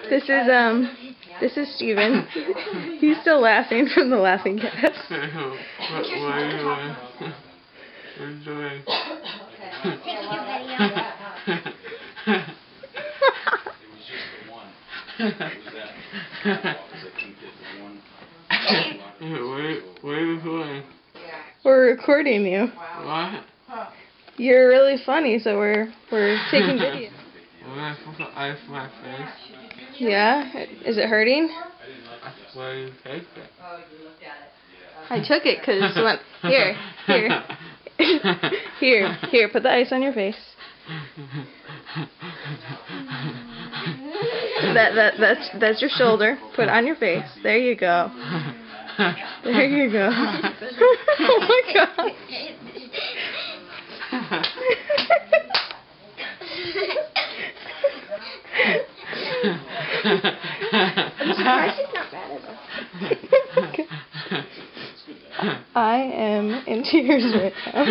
This is Steven. He's still laughing from the laughing gas. What are you doing? What are you doing? What are you doing? We're recording you. What? You're really funny, so we're taking video. Am I supposed to ice my face? Yeah? Is it hurting? Why do you take it? I took it because when here, put the ice on your face. That's your shoulder. Put it on your face. There you go. There you go. Oh my God. I'm surprised she's not mad at us. I am in tears right now.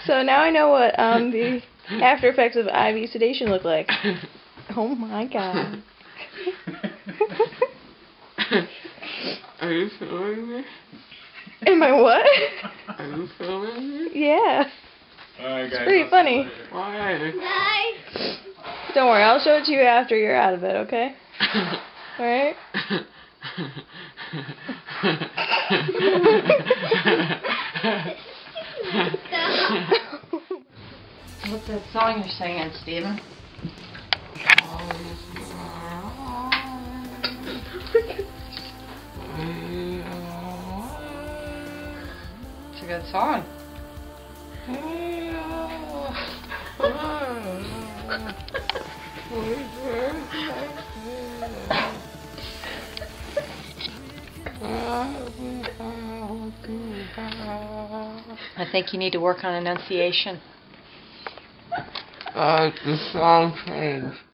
So now I know what the after effects of IV sedation look like. Oh my God. Are you filming me? Am I what? Are you filming me? Yeah. Alright, guys. It's pretty funny. Why? Don't worry, I'll show it to you after you're out of it, okay? Alright? What's that song you're singing, Steven? It's a good song. I think you need to work on enunciation. The song changed.